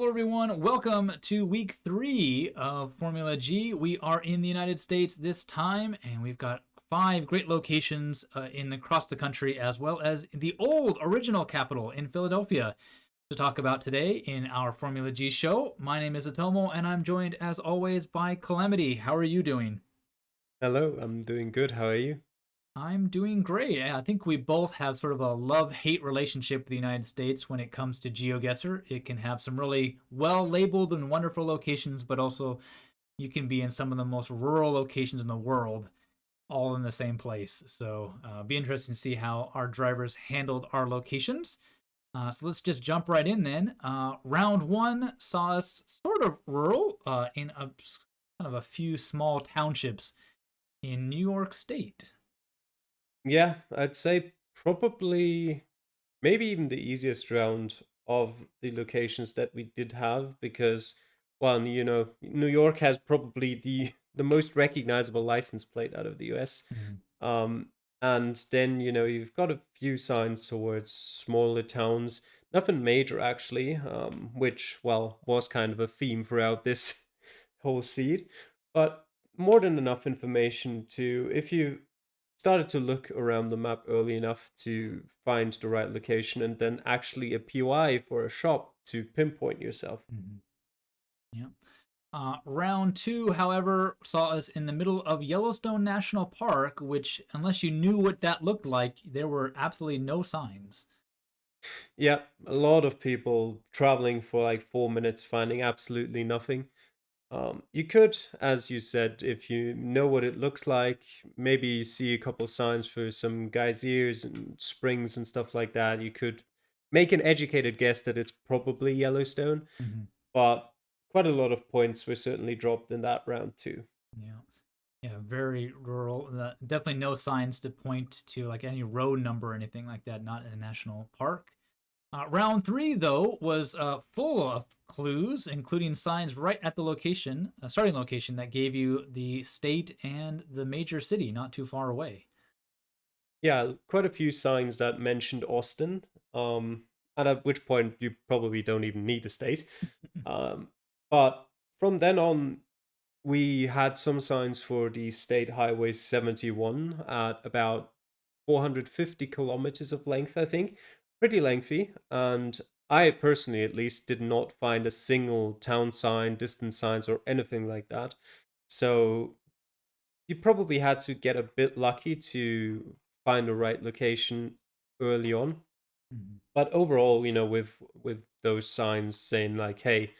everyone. Welcome to week 3 of Formula G. We are in the United States this time, and we've got 5 great locations across the country, as well as the old original capital in Philadelphia to talk about today in our Formula G show. My name is Zotomo, and I'm joined, as always, by Calamity. How are you doing? Hello, I'm doing good. How are you? I'm doing great. I think we both have sort of a love-hate relationship with the United States when it comes to Geoguessr. It can have some really well-labeled and wonderful locations, but also you can be in some of the most rural locations in the world, all in the same place. So, be interesting to see how our drivers handled our locations. So let's just jump right in then. Round 1 saw us sort of rural in a kind of a few small townships in New York State. Yeah, I'd say probably maybe even the easiest round of the locations that we did have because one, New York has probably the most recognizable license plate out of the US. Mhm. Um and then, you've got a few signs towards smaller towns, nothing major actually, which well was kind of a theme throughout this whole seed, but more than enough information to if you started to look around the map early enough to find the right location and then actually a POI for a shop to pinpoint yourself. Mhm. Yeah. Round 2, however, saw us in the middle of Yellowstone National Park, which, unless you knew what that looked like, there were absolutely no signs. Yeah, a lot of people traveling for like 4 minutes, finding absolutely nothing. You could, as you said, if you know what it looks like, maybe see a couple signs for some geysers and springs and stuff like that. You could make an educated guess that it's probably Yellowstone, Mhm. but quite a lot of points were certainly dropped in that round too. Yeah. Yeah, very rural. Definitely no signs to point to like any road number or anything like that, not in a national park. Round 3, though, was full of clues, including signs right at the location, starting location, that gave you the state and the major city not too far away. Yeah, quite a few signs that mentioned Austin, and at which point you probably don't even need a state. Um, but from then on, we had some signs for the State Highway 71 at about 450 kilometers of length, I think. Pretty lengthy. And I personally, at least, did not find a single town sign, distance signs, or anything like that. So you probably had to get a bit lucky to find the right location early on. Mhm. But overall, with those signs saying like, "Hey,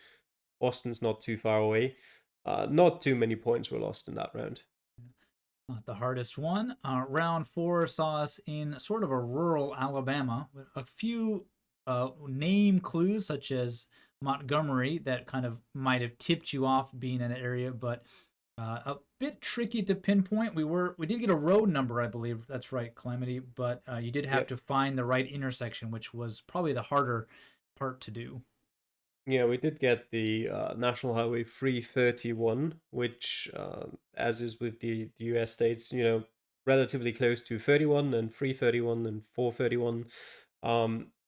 Austin's not too far away," not too many points were lost in that round. Not the hardest one. Round 4 saw us in sort of a rural Alabama with a few name clues, such as Montgomery, that kind of might have tipped you off being in an area, but a bit tricky to pinpoint. We did get a road number, I believe. That's right, Calamity, but you did have Yep. to find the right intersection, which was probably the harder part to do. Yeah, we did get the National Highway 331, which, as is with the US states, relatively close to 31 and 331 and 431.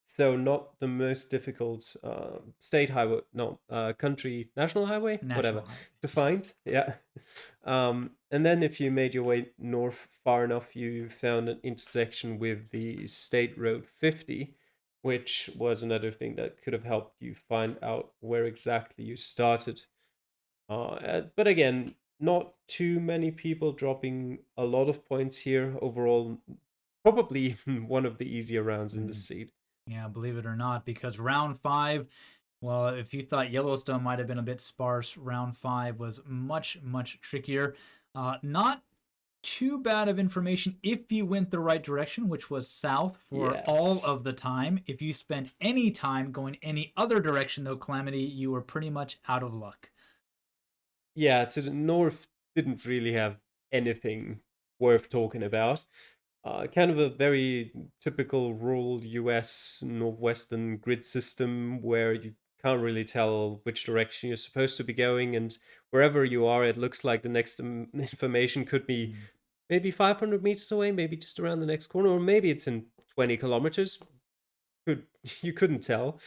So not the most difficult state highway, no, country, national highway, whatever, National highway. to find. Yeah. And then if you made your way north far enough, you found an intersection with the State Road 50, which was another thing that could have helped you find out where exactly you started. But again, not too many people dropping a lot of points here overall. Probably one of the easier rounds in the Mhm. seed. Yeah, believe it or not, because round 5, well, if you thought Yellowstone might have been a bit sparse, round 5 was much, much trickier. Not too bad of information if you went the right direction, which was south for all Yes. of the time. If you spent any time going any other direction, though, Calamity, you were pretty much out of luck. Yeah, to the north didn't really have anything worth talking about. Kind of a very typical rural US northwestern grid system where you can't really tell which direction you're supposed to be going, and wherever you are, it looks like the next information could be Mm. maybe 500 meters away, maybe just around the next corner, or maybe it's in 20 kilometers. Could You couldn't tell.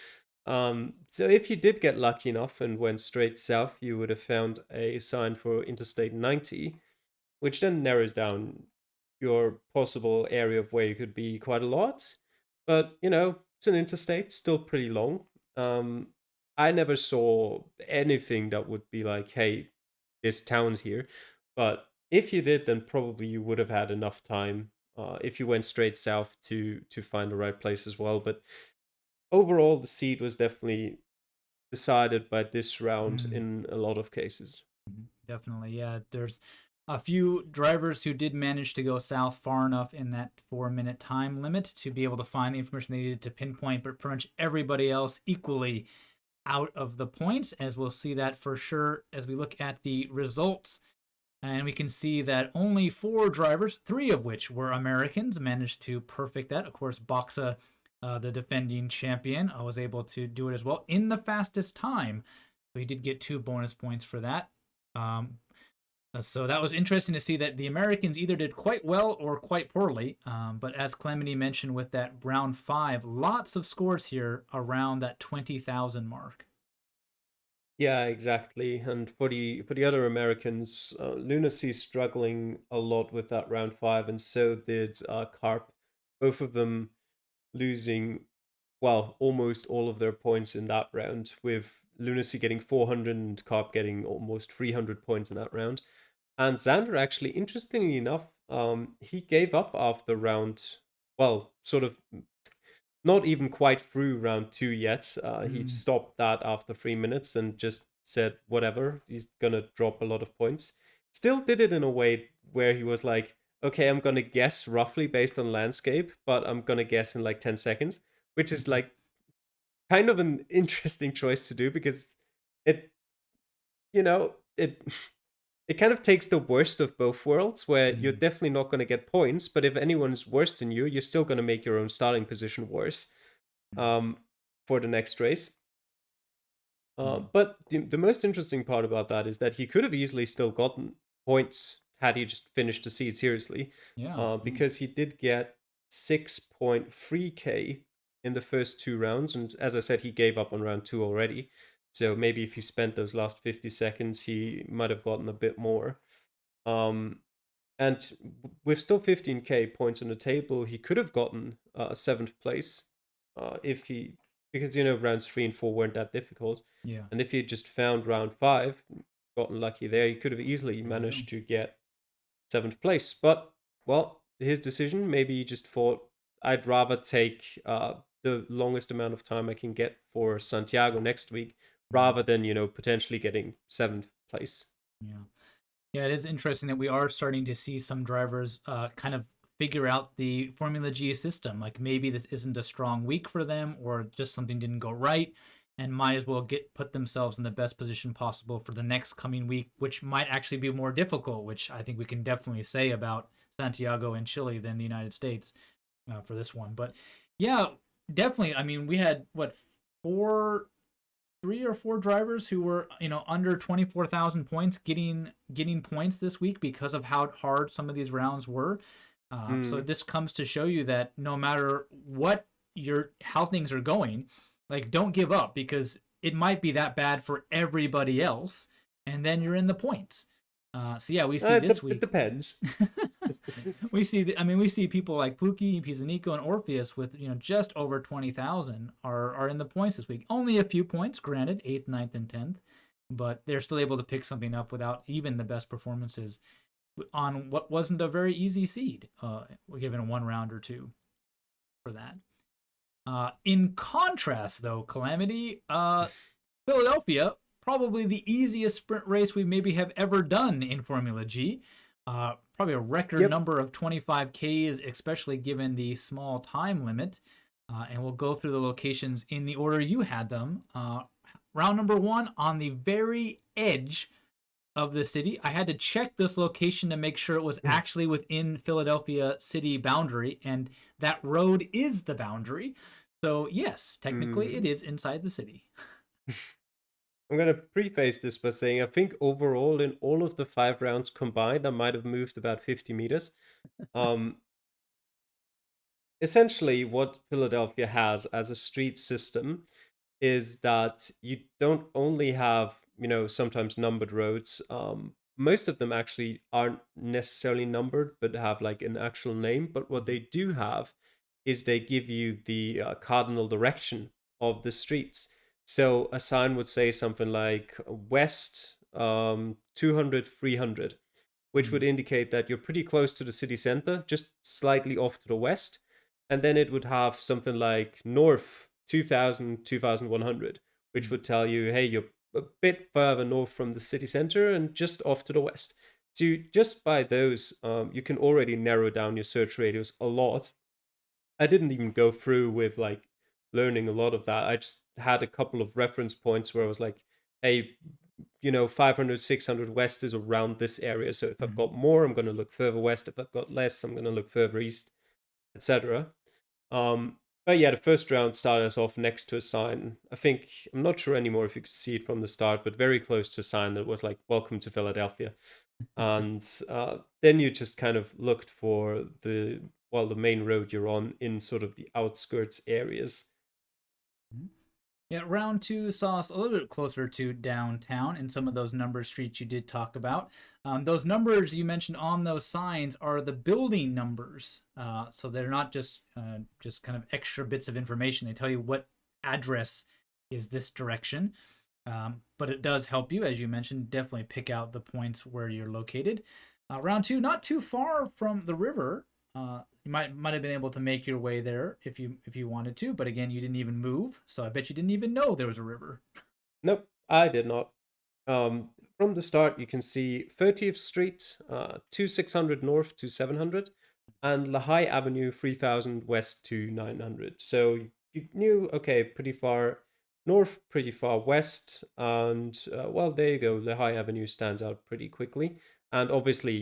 So if you did get lucky enough and went straight south, you would have found a sign for Interstate 90, which then narrows down your possible area of where you could be quite a lot. But, it's an interstate, still pretty long. Um, I never saw anything that would be like, hey, this town's here. But if you did, then probably you would have had enough time if you went straight south to find the right place as well. But overall, the seed was definitely decided by this round Mm. in a lot of cases. Definitely, yeah. There's a few drivers who did manage to go south far enough in that 4 minute time limit to be able to find the information they needed to pinpoint, but pretty much everybody else equally out of the points, as we'll see that for sure as we look at the results. And we can see that only 4 drivers, 3 of which were Americans, managed to perfect that. Of course, Boxa, the defending champion, was able to do it as well in the fastest time. So he did get 2 bonus points for that. So that was interesting to see that the Americans either did quite well or quite poorly. But as Calamity mentioned with that round 5, lots of scores here around that 20,000 mark. Yeah, exactly. And for the other Americans, Lunacy's struggling a lot with that round 5, and so did Carp. Both of them losing, well, almost all of their points in that round, with Lunacy getting 400 and Carp getting almost 300 points in that round. And Xander, actually, interestingly enough, he gave up after round, well, sort of not even quite through round 2 yet. He Mm. stopped that after 3 minutes and just said, whatever, he's gonna drop a lot of points. Still did it in a way where he was like, okay, I'm gonna guess roughly based on landscape, but I'm gonna guess in like 10 seconds, which is like kind of an interesting choice to do because it, it it kind of takes the worst of both worlds where you're Mm. definitely not going to get points, but if anyone's worse than you, you're still going to make your own starting position worse um, for the next race. Mm. But the most interesting part about that is that he could have easily still gotten points had he just finished the seed seriously, Yeah. because he did get 6.3k in the first 2 rounds. And as I said, he gave up on round 2 already. So maybe if he spent those last 50 seconds, he might have gotten a bit more. Um, and with still 15k points on the table, he could have gotten 7th place if he, because rounds 3 and 4 weren't that difficult. Yeah. And if he had just found round 5, gotten lucky there, he could have easily There you go. managed to get 7th place. But, well, his decision, maybe he just thought, I'd rather take the longest amount of time I can get for Santiago next week Mm. rather than, potentially getting 7th place. Yeah. Yeah, it is interesting that we are starting to see some drivers kind of figure out the Formula G system. Like maybe this isn't a strong week for them, or just something didn't go right, and might as well put themselves in the best position possible for the next coming week, which might actually be more difficult. Which I think we can definitely say about Santiago and Chile than the United States for this one. But yeah, definitely. I mean, we had what 3 or 4 drivers who were under 24,000 points getting points this week because of how hard some of these rounds were. So Mm. this comes to show you that no matter what how things are going, like don't give up because it might be that bad for everybody else, and then you're in the points. So yeah, we see this It week. depends. We see people like Pluki, Pizanico, and Orpheus with just over 20,000 are in the points this week. Only a few points, granted, 8th, 9th, and 10th, but they're still able to pick something up without even the best performances on what wasn't a very easy seed, given one round or two for that. In contrast, though, Calamity, Philadelphia, probably the easiest sprint race we maybe have ever done in Formula G. Probably a record Yep. number of 25Ks, especially given the small time limit. And we'll go through the locations in the order you had them. Round number 1 on the very edge of the city. I had to check this location to make sure it was actually within Philadelphia city boundary, and that road is the boundary. So yes, technically it Mm. is inside the city. I'm gonna preface this by saying I think overall in all of the 5 rounds combined, I might have moved about 50 meters. Um, Essentially, what Philadelphia has as a street system is that you don't only have, sometimes numbered roads. Most of them actually aren't necessarily numbered, but have like an actual name. But what they do have is they give you the cardinal direction of the streets. So a sign would say something like west 200, 300, which would Mm. indicate that you're pretty close to the city center, just slightly off to the west. And then it would have something like north 2000, 2100, which Mm. would tell you, hey, you're a bit further north from the city center and just off to the west. So just by those, you can already narrow down your search radius a lot. I didn't even go through with like learning a lot of that. I just had a couple of reference points where I was like, hey, 500, 600 west is around this area. So if I've Mm. got more, I'm going to look further west. If I've got less, I'm going to look further east, etc. Um, but yeah, the first round started us off next to a sign. I think, I'm not sure anymore if you could see it from the start, but very close to a sign that was like, welcome to Philadelphia. And then you just kind of looked for the main road you're on in sort of the outskirts areas. Mm. Yeah, round two saw us a little bit closer to downtown in some of those number streets you did talk about. Those numbers you mentioned on those signs are the building numbers, so they're not just kind of extra bits of information. They tell you what address is this direction, but it does help you, as you mentioned, definitely pick out the points where you're located. Round two, not too far from the river. You might have been able to make your way there if you wanted to, but again, you didn't even move, so I bet you didn't even know there was a river. Nope, I did not. From the start, you can see 30th Street, 2600 North to 700, and Lehigh Avenue, 3000 West to 900. So you knew, okay, pretty far north, pretty far west, and well, there you go. Lehigh Avenue stands out pretty quickly. And obviously,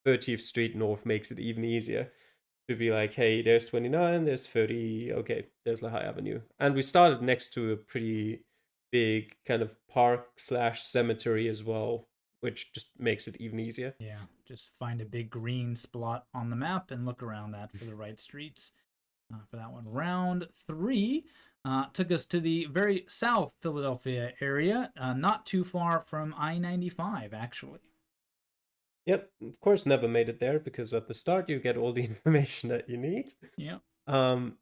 30th Street North makes it even easier to be like, hey, there's 29, there's 30, okay, there's Lehigh Avenue. And we started next to a pretty big kind of park slash cemetery as well, which just makes it even easier. Yeah, just find a big green spot on the map and look around that for the right streets. For that one, round three took us to the very South Philadelphia area, not too far from I-95, actually. Yep, of course, never made it there because at the start you get all the information that you need. Yeah. Um,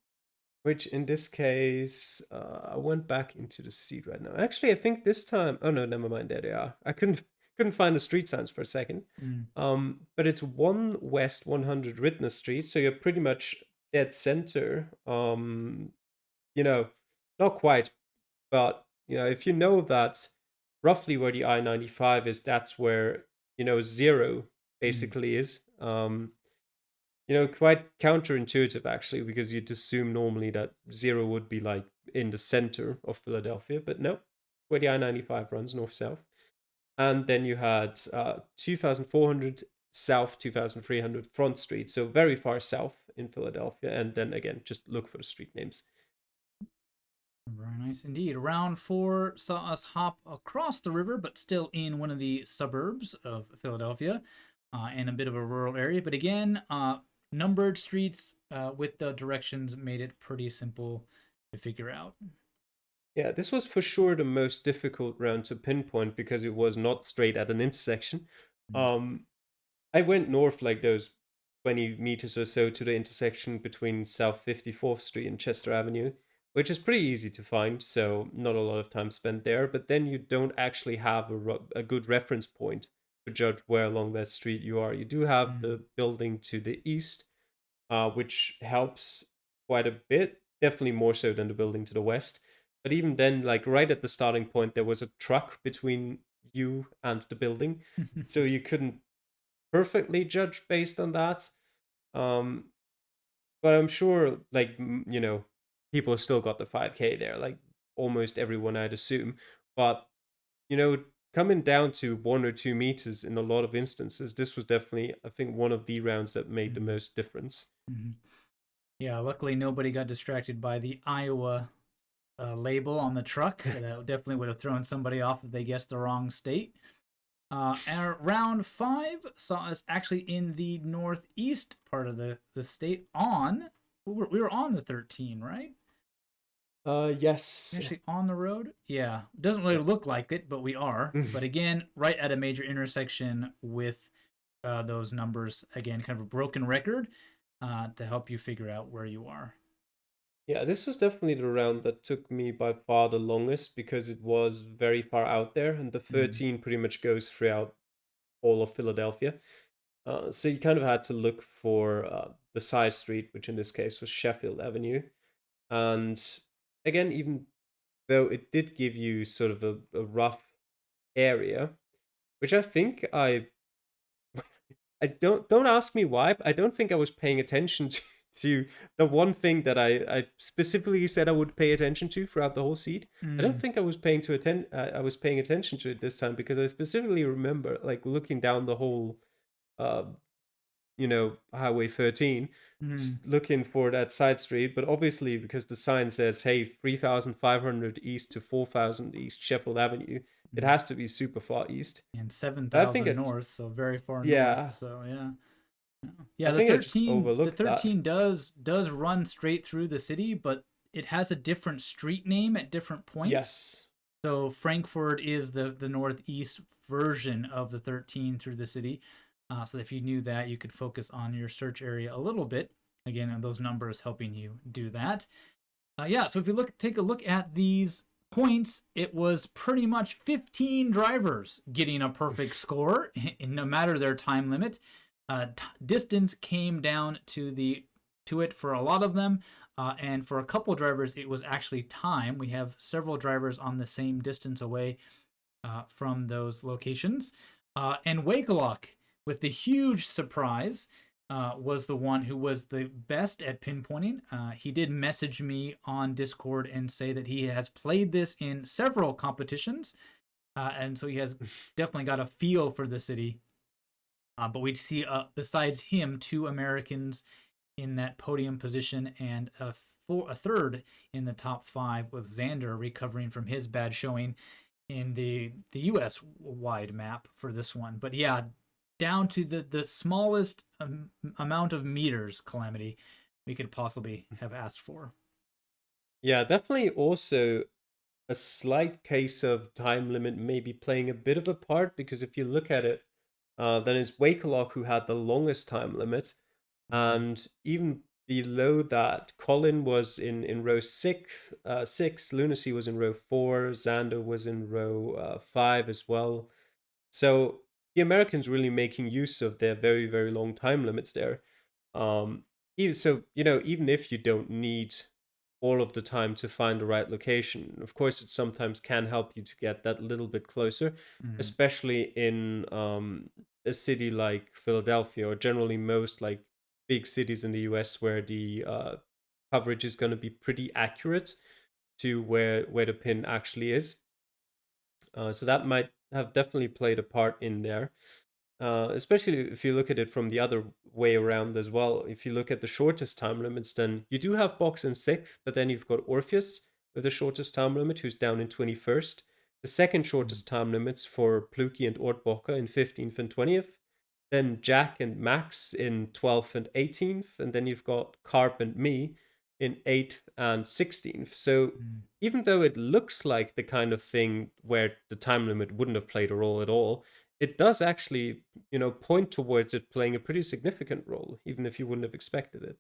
which in this case, I went back into the seed right now. Actually, I think this time, oh no, never mind. There they are. I couldn't find the street signs for a second. Mm. But it's 1 West 100 Ridner Street, so you're pretty much dead center. You know, not quite, but if you know that roughly where the I-95 is, that's where zero Mm. basically is. Quite counterintuitive actually, because you'd assume normally that zero would be like in the center of Philadelphia, but no, where the I-95 runs north south. And then you had 2,400 South, 2,300 Front Street, so very far south in Philadelphia. And then again, just look for the street names. Very nice indeed. Round four saw us hop across the river, but still in one of the suburbs of Philadelphia, in a bit of a rural area. But again, numbered streets with the directions made it pretty simple to figure out. Yeah, this was for sure the most difficult round to pinpoint because it was not straight at an intersection. Mm. Um, I went north like those 20 meters or so to the intersection between South 54th Street and Chester Avenue, which is pretty easy to find, so not a lot of time spent there. But then you don't actually have a good reference point to judge where along that street you are. You do have Mm. the building to the east, which helps quite a bit, definitely more so than the building to the west. But even then, like right at the starting point, there was a truck between you and the building, so you couldn't perfectly judge based on that. Um, but I'm sure, like people still got the 5K there, like almost everyone, I'd assume. But you know, coming down to 1 or 2 meters in a lot of instances, this was definitely, I think, one of the rounds that made the Mm. most difference. Mhm. Yeah, luckily nobody got distracted by the Iowa label on the truck. That definitely would have thrown somebody off if they guessed the wrong state. And round five saw us actually in the northeast part of the state on. We were on the 13, right? Yes. Actually, on the road? Yeah. Doesn't really Yeah. look like it, but we are. But again, right at a major intersection with those numbers. Again, kind of a broken record to help you figure out where you are. Yeah, this was definitely the round that took me by far the longest because it was very far out there, and the Mm. 13 pretty much goes throughout all of Philadelphia. So you kind of had to look for the side street, which in this case was Sheffield Avenue. And again, even though it did give you sort of a rough area, which I think I don't ask me why. I don't think I was paying attention to the one thing that I specifically said I would pay attention to throughout the whole seed. I don't Mm. think I was I was paying attention to it this time because I specifically remember like looking down the whole uh, Highway 13, Mm. looking for that side street. But obviously, because the sign says, hey, 3,500 east to 4,000 east, Sheffield Avenue, it Mm. has to be super far east. And I think 7,000 it, north, so very far north. yeah, So yeah. I Yeah, the think I just 13 the overlooked that. 13 does run straight through the city, but it has a different street name at different points. Yes. So Frankfurt is the northeast version of the 13 through the city. So if you knew that, you could focus on your search area a little bit. Again, and those numbers helping you do that. Yeah, so if you take a look at these points, it was pretty much 15 drivers getting a perfect score, no matter their time limit. Distance came down to it for a lot of them, and for a couple drivers, it was actually time. We have several drivers on the same distance away from those locations. And Wakelock, with the huge surprise, was the one who was the best at pinpointing. He did message me on Discord and say that he has played this in several competitions, and so he has definitely got a feel for the city. But we see, besides him, two Americans in that podium position and a third in the top five, with Xander recovering from his bad showing in the U.S. wide map for this one. But yeah, down to the smallest amount of meters, Calamity, we could possibly have asked for. Yeah, definitely also a slight case of time limit maybe playing a bit of a part because if you look at it, then it's Wakelock who had the longest time limit. Mm. And even below that, Colin was in row six, Lunacy was in row four, Xander was in row five as well. So the Americans really making use of their very, very long time limits there. Even so, even if you don't need all of the time to find the right location, of course, it sometimes can help you to get that little bit closer, Mm. especially in a city like Philadelphia, or generally most like big cities in the US where the coverage is going to be pretty accurate to where the pin actually is. So that might have definitely played a part in there, especially if you look at it from the other way around as well. If you look at the shortest time limits, then you do have Box in sixth, but then you've got Orpheus with the shortest time limit, who's down in 21st. The second Mm. shortest time limits for Pluki and Ortbocker in 15th and 20th. Then Jack and Max in 12th and 18th. And then you've got Carp and me in 8th and 16th. So Mm. even though it looks like the kind of thing where the time limit wouldn't have played a role at all, it does actually, point towards it playing a pretty significant role, even if you wouldn't have expected it.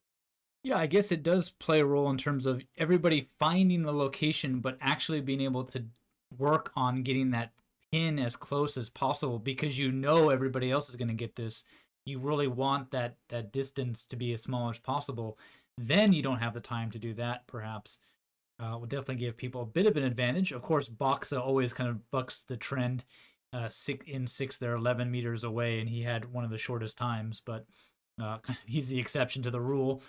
Yeah, I guess it does play a role in terms of everybody finding the location, but actually being able to work on getting that pin as close as possible because you know everybody else is going to get this. You really want that distance to be as small as possible. Then you don't have the time to do that, perhaps. Will definitely give people a bit of an advantage. Of course, Boxa always kind of bucks the trend. In six, they're 11 meters away, and he had one of the shortest times, but he's the exception to the rule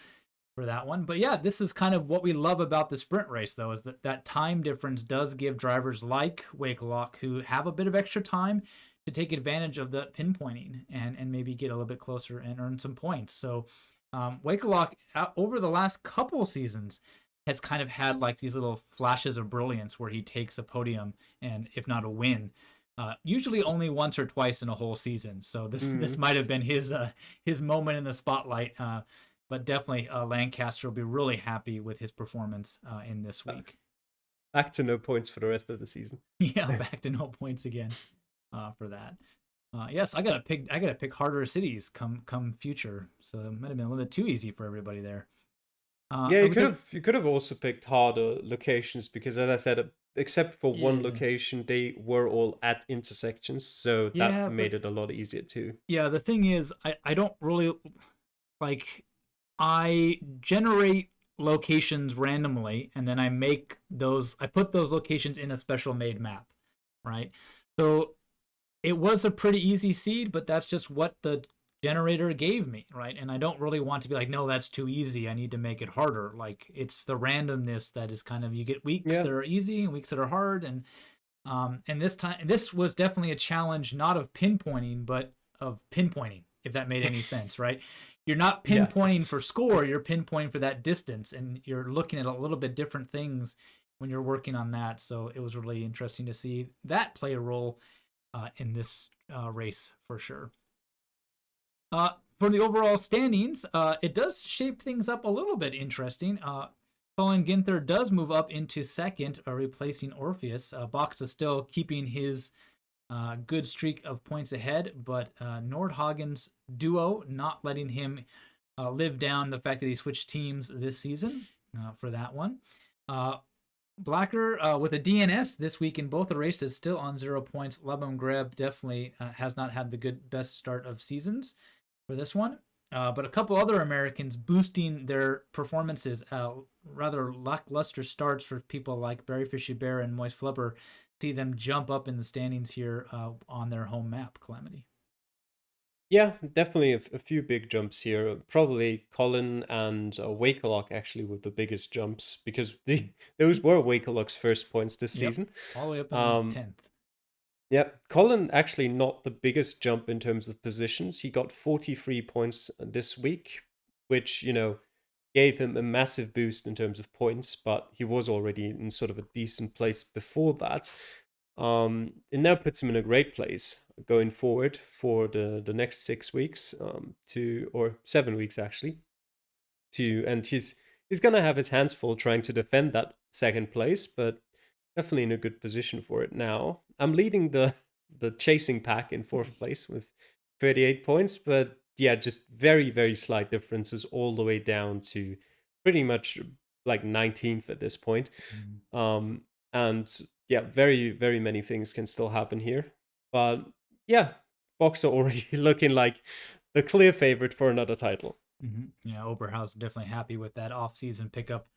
for that one. But yeah, this is kind of what we love about the sprint race, though, is that time difference does give drivers like Wakelock, who have a bit of extra time, to take advantage of the pinpointing and maybe get a little bit closer and earn some points. So Wakelock, over the last couple seasons, has kind of had like these little flashes of brilliance where he takes a podium and, if not a win, usually only once or twice in a whole season. So this Mm. might have been his moment in the spotlight. But definitely Lancaster will be really happy with his performance in this week. Back to no points for the rest of the season. Yeah, back to no points again for that. Yes, I gotta pick harder cities come future, so it might have been a little bit too easy for everybody there. Yeah, Are we gonna? you could have also picked harder locations because, as I said, except for one Yeah, location, they were all at intersections, so that yeah, made but it a lot easier too. yeah, the thing is, I don't really like. I generate locations randomly, and then I put those locations in a special made map, right? So it was a pretty easy seed, but that's just what the generator gave me, right? And I don't really want to be like, no, that's too easy. I need to make it harder. Like it's the randomness that is kind of, you get weeks Yeah, that are easy and weeks that are hard, and this was definitely a challenge, not of pinpointing, but of pinpointing, if that made any sense, right? You're not yeah. pinpointing for score, you're pinpointing for that distance, and you're looking at a little bit different things when you're working on that. So it was really interesting to see that play a role in this race for sure. Uh, for the overall standings, it does shape things up a little bit interesting. Colin Ginther does move up into second, replacing Orpheus. Box is still keeping his good streak of points ahead, but Nordhagen's duo not letting him live down the fact that he switched teams this season for that one. Blacker with a DNS this week in both the races, still on 0 points. Lebam Greb definitely has not had the best start of seasons for this one. But a couple other Americans boosting their performances. Rather lackluster starts for people like Barry Fishy Bear and Moist Flubber. See them jump up in the standings here on their home map, Calamity. Yeah, definitely a few big jumps here. Probably Colin and Wakelock actually with the biggest jumps because those were Wakelock's first points this Yep, season. all the way up in Um, 10th. yeah, Colin actually not the biggest jump in terms of positions. He got 43 points this week, which, gave him a massive boost in terms of points, but he was already in sort of a decent place before that. It now puts him in a great place going forward for the next 6 weeks, or 7 weeks actually, and he's gonna have his hands full trying to defend that second place, but definitely in a good position for it now. I'm leading the chasing pack in fourth place with 38 points, but yeah, just very, very slight differences all the way down to pretty much like 19th at this point. Mm-hmm. And yeah, very, very many things can still happen here. But yeah, Boxer already looking like the clear favorite for another title. Mm-hmm. Yeah, Oberhausen definitely happy with that off-season pickup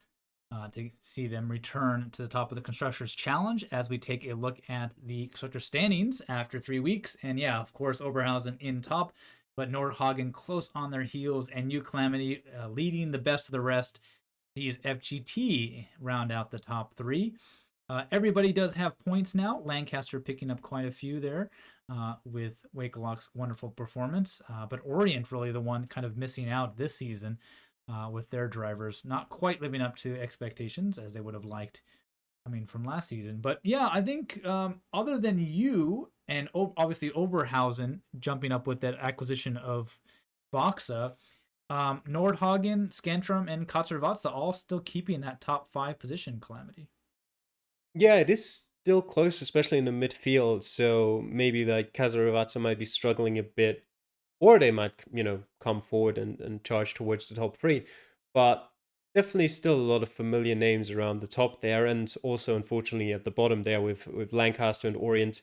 to see them return to the top of the Constructors Challenge as we take a look at the Constructor standings after 3 weeks. And yeah, of course, Oberhausen in top, but Nordhagen close on their heels, and you Calamity leading the best of the rest. Sees FGT round out the top three. Everybody does have points now. Lancaster picking up quite a few there with Wakelock's wonderful performance. But Orient really the one kind of missing out this season with their drivers not quite living up to expectations as they would have liked coming from last season. But yeah, I think other than you and obviously Oberhausen jumping up with that acquisition of Boxa, Nordhagen, Scantrum, and Katzervatsa all still keeping that top 5 position, Calamity. Yeah, it is still close, especially in the midfield. So maybe like Kazarovatsa might be struggling a bit, or they might, come forward and charge towards the top three. But definitely still a lot of familiar names around the top there, and also unfortunately at the bottom there with Lancaster and Orient,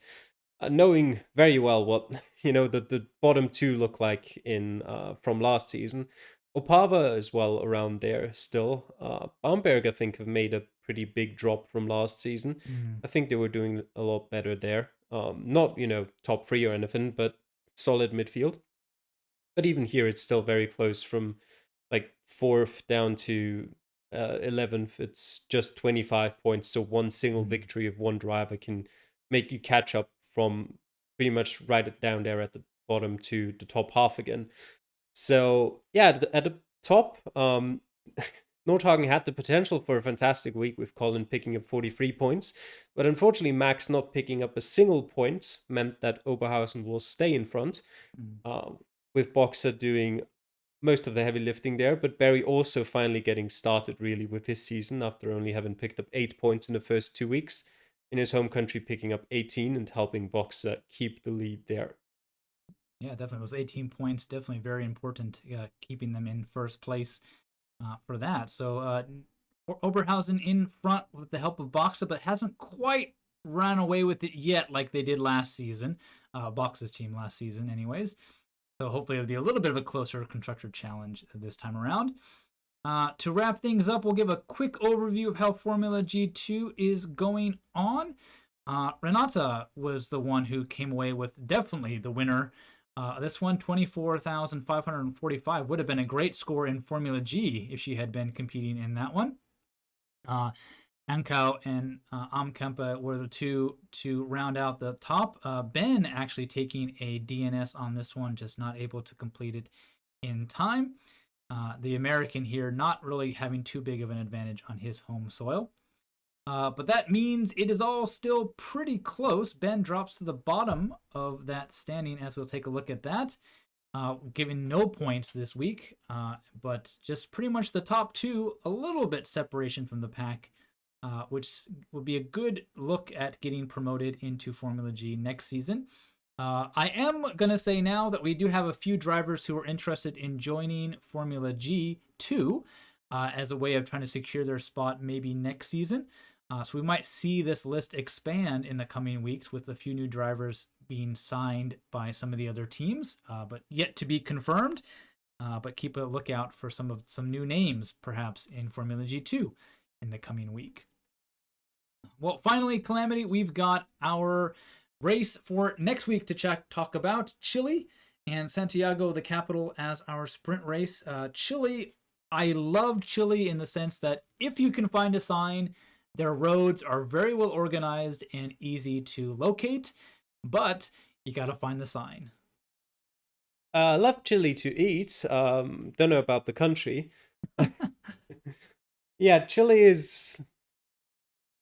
knowing very well what the bottom two look like in from last season. Opava as well around there still. Bamberg, I think, have made a pretty big drop from last season. Mm. I think they were doing a lot better there. Not, top three or anything, but solid midfield. But even here, it's still very close from like fourth down to 11th. It's just 25 points. So one single Mm. victory of one driver can make you catch up from pretty much right down there at the bottom to the top half again. So yeah, at the top, Nordhagen had the potential for a fantastic week with Colin picking up 43 points, but unfortunately Max not picking up a single point meant that Oberhausen will stay in front, Mm. with Boxer doing most of the heavy lifting there, but Barry also finally getting started really with his season after only having picked up 8 points in the first 2 weeks. In his home country, picking up 18 and helping Boxer keep the lead there. Yeah, definitely. Those 18 points, definitely very important, keeping them in first place for that. So Oberhausen in front with the help of Boxa, but hasn't quite run away with it yet like they did last season. Boxa's team last season, anyways. So hopefully it'll be a little bit of a closer Constructor challenge this time around. To wrap things up, we'll give a quick overview of how Formula G2 is going on. Renata was the one who came away with definitely the winner. This one, 24,545, would have been a great score in Formula G if she had been competing in that one. Ankau and Amkempa were the two to round out the top. Ben actually taking a DNS on this one, just not able to complete it in time. The American here not really having too big of an advantage on his home soil. But that means it is all still pretty close. Ben drops to the bottom of that standing as we'll take a look at that. Giving no points this week, but just pretty much the top two, a little bit separation from the pack, which will be a good look at getting promoted into Formula G next season. I am going to say now that we do have a few drivers who are interested in joining Formula G2 as a way of trying to secure their spot maybe next season. So we might see this list expand in the coming weeks with a few new drivers being signed by some of the other teams, but yet to be confirmed. But keep a lookout for some new names, perhaps in Formula G2 in the coming week. Well, finally, Calamity, we've got our race for next week to talk about. Chile and Santiago, the capital, as our sprint race. Chile, I love Chile in the sense that if you can find a sign, their roads are very well organized and easy to locate, but you got to find the sign. I love Chile to eat. Don't know about the country. Yeah, Chile is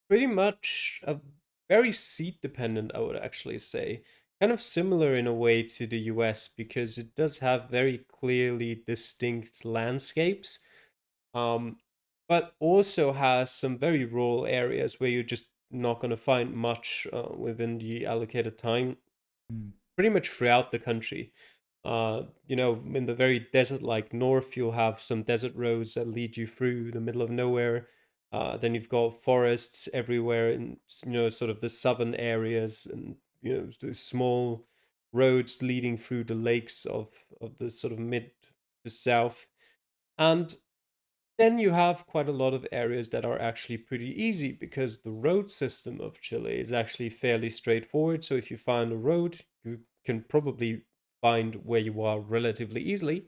pretty much a very seat dependent, I would actually say. Kind of similar in a way to the US because it does have very clearly distinct landscapes. But also has some very rural areas where you're just not going to find much within the allocated time, pretty much throughout the country. In the very desert-like north, you'll have some desert roads that lead you through the middle of nowhere. Then you've got forests everywhere in, sort of the southern areas, and the small roads leading through the lakes of the sort of mid to south. And then you have quite a lot of areas that are actually pretty easy because the road system of Chile is actually fairly straightforward. So if you find a road, you can probably find where you are relatively easily.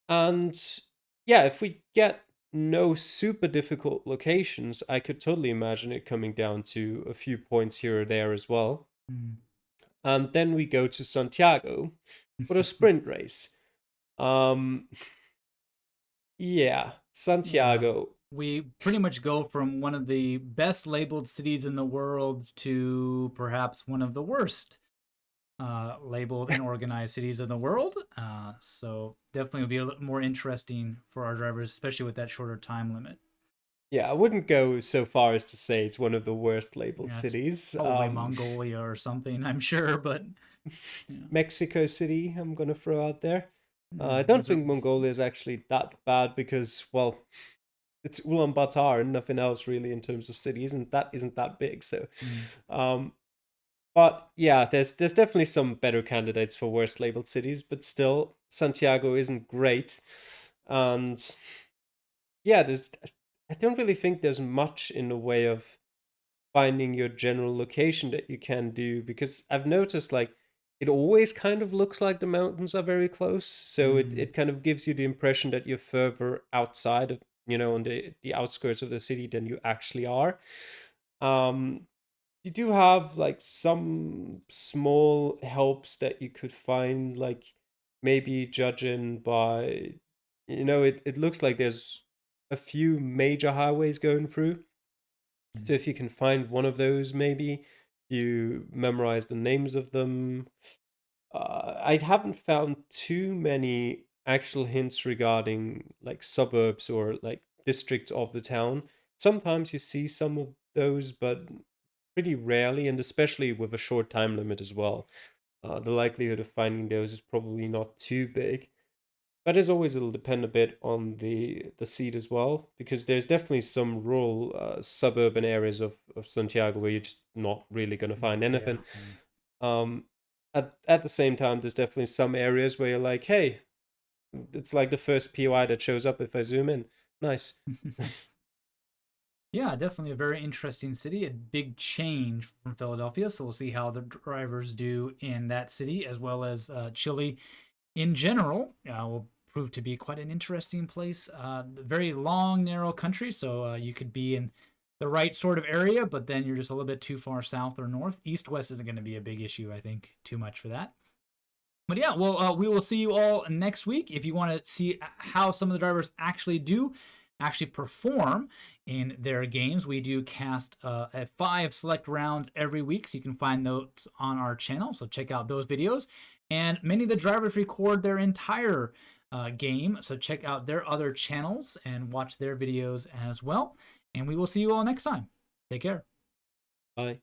And yeah, if we get no super difficult locations, I could totally imagine it coming down to a few points here or there as well. And then we go to Santiago for a sprint race. Yeah, Santiago. Yeah. We pretty much go from one of the best labeled cities in the world to perhaps one of the worst labeled and organized cities in the world. So definitely will be a little more interesting for our drivers, especially with that shorter time limit. Yeah, I wouldn't go so far as to say it's one of the worst labeled Yeah, cities. probably Mongolia or something, I'm sure, but Mexico City, I'm going to throw out there. I don't think Mongolia is actually that bad because, well, it's Ulaanbaatar and nothing else really in terms of cities, and that isn't that big. So, but yeah, there's definitely some better candidates for worst labeled cities, but still, Santiago isn't great, and yeah, I don't really think there's much in the way of finding your general location that you can do because I've noticed like it always kind of looks like the mountains are very close, so it kind of gives you the impression that you're further outside of on the outskirts of the city than you actually are. You do have like some small helps that you could find, like maybe judging by it looks like there's a few major highways going through. So if you can find one of those, maybe you memorize the names of them. I haven't found too many actual hints regarding like suburbs or like districts of the town. Sometimes you see some of those, but pretty rarely, and especially with a short time limit as well. The likelihood of finding those is probably not too big. But as always, it'll depend a bit on the seed as well, because there's definitely some rural suburban areas of Santiago where you're just not really going to find Yeah. anything. Um, at the same time, there's definitely some areas where you're like, hey, it's like the first POI that shows up if I zoom in. Nice. Yeah, definitely a very interesting city. A big change from Philadelphia. So we'll see how the drivers do in that city, as well as Chile in general. Will prove to be quite an interesting place. Very long, narrow country. So you could be in the right sort of area, but then you're just a little bit too far south or north. East west isn't going to be a big issue, I think, too much for that. But yeah, well, we will see you all next week. If you want to see how some of the drivers actually perform in their games, we do cast at 5 select rounds every week, so you can find those on our channel. So check out those videos. And many of the drivers record their entire game, so check out their other channels and watch their videos as well. And we will see you all next time. Take care. Bye.